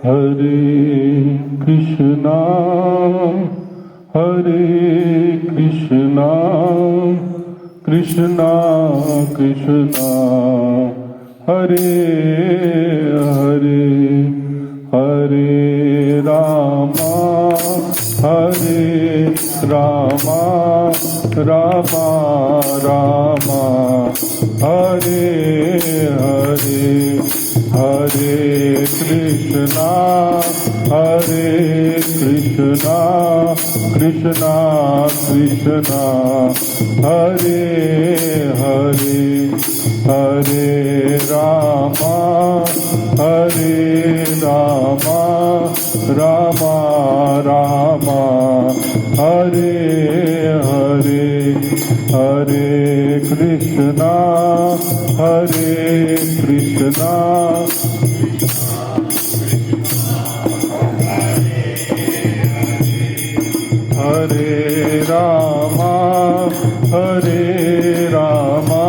Hare Krishna, Hare Krishna, Krishna Krishna, Hare Hare, Hare Rama, Hare Rama, Rama Rama, Hare Hare, Hare Krishna, Hare Krishna, Krishna Krishna, Hare Hare, Hare Rama, Hare Rama, Rama Rama, Hare Hare, Hare Krishna, Hare Krishna, Hare Rama, Hare Rama,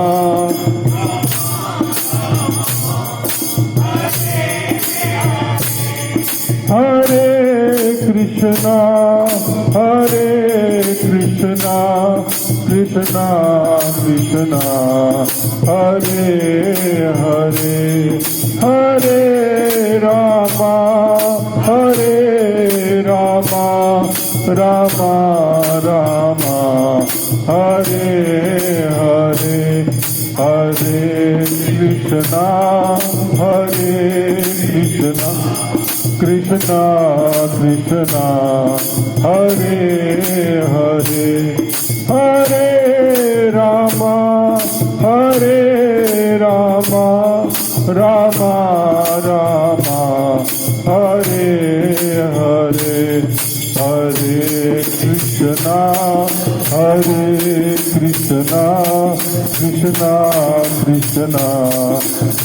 Hare Krishna, Hare Krishna, Krishna Krishna, Hare Hare, Hare Rama, Hare Rama, Rama Rama, Hare Hare, Hare Krishna, Hare Krishna, Krishna Krishna, Hare Hare, Hare Rama, Hare Rama, Rama Rama, Hare Hare, Hare Krishna, Hare Krishna, Krishna Krishna,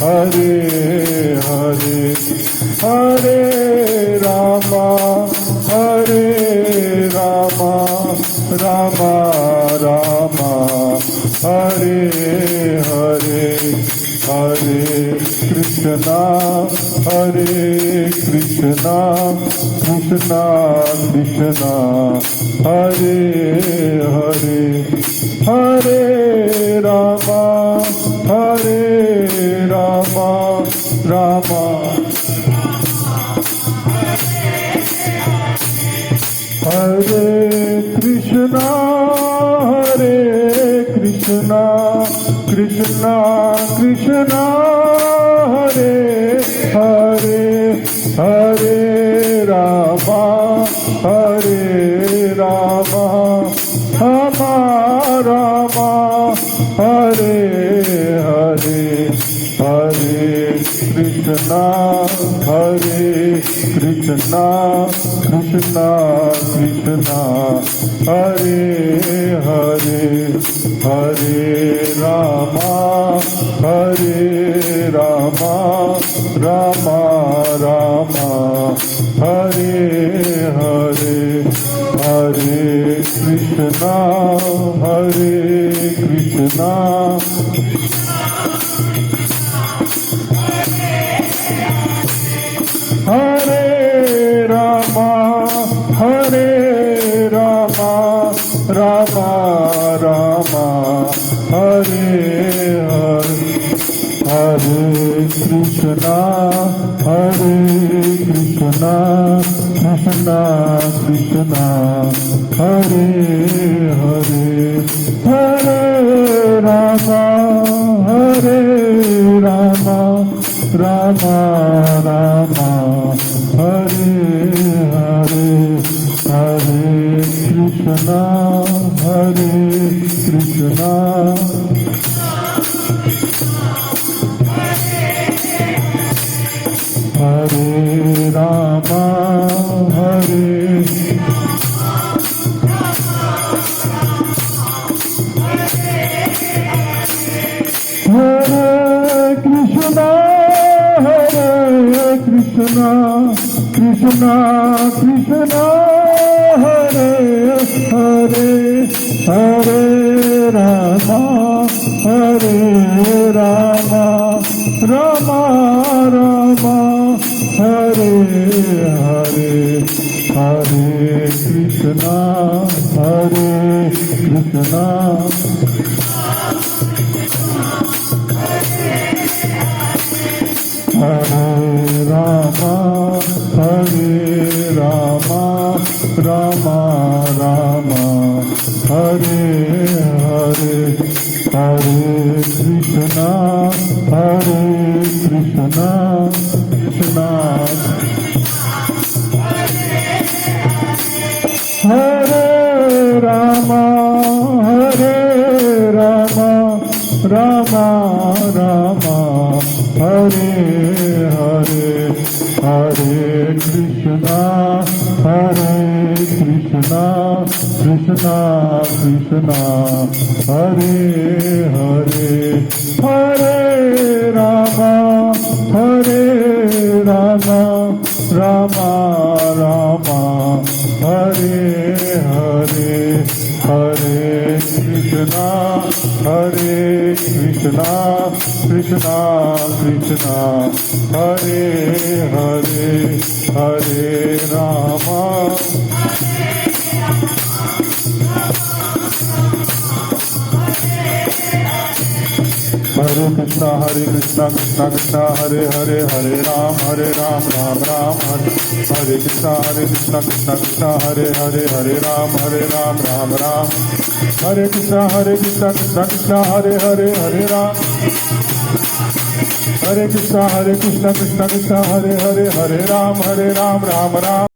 Hare Hare, Hare Rama, Hare Rama, Rama Rama, Hare Hare, Hare Krishna, Hare Krishna, Krishna Krishna, Hare Hare, Hare Rama, Hare Rama, Rama, Hare Krishna, Hare Krishna, Krishna Krishna, Hare Hare, Hare Rama, Hare Rama, Rama Rama, Hare Hare, Hare Krishna, Hare Krishna, Krishna Krishna, Hare Hare, Hare Rama, Hare Rama, Rama Rama, Hare Hare, Hare Krishna, Hare Krishna, Hare Rama, Hare Rama, Rama Rama, Hare Hare, Hare Krishna, Hare Krishna, Krishna Krishna, Hare Hare, Hare Rama, Hare Rama, Rama Rama, Hare Hare, Hare Krishna, Hare Krishna, Hare Rama, Hare Hare Krishna, Hare Krishna, Krishna Krishna, Hare Hare, Hare Rama, Hare Rama, Rama Rama, Hare Hare, Hare Krishna, Hare Krishna, Hare Rama, Hare Rama, Rama Rama, Hare Hare, Hare Krishna, Hare Krishna, Krishna Hare Rama, Hare Rama, Rama Rama, Hare Hare, Hare Krishna, Hare Krishna, Krishna Krishna, Hare Hare, Hare Rama, Hare Rama, Rama Rama, Hare Hare, Hare Krishna, Hare Krishna, Krishna Krishna, Hare Hare, Hare Rama, Hare Krishna, Krishna Krishna, Hare Hare, Hare Ram, Ram Ram, Hare Krishna, Krishna Krishna, Hare Hare, Hare Ram, Ram Ram, Hare Krishna, Krishna Krishna, Hare Hare, Hare Ram, Hare Krishna, Krishna Krishna, Hare Hare, Hare Ram, Ram Ram.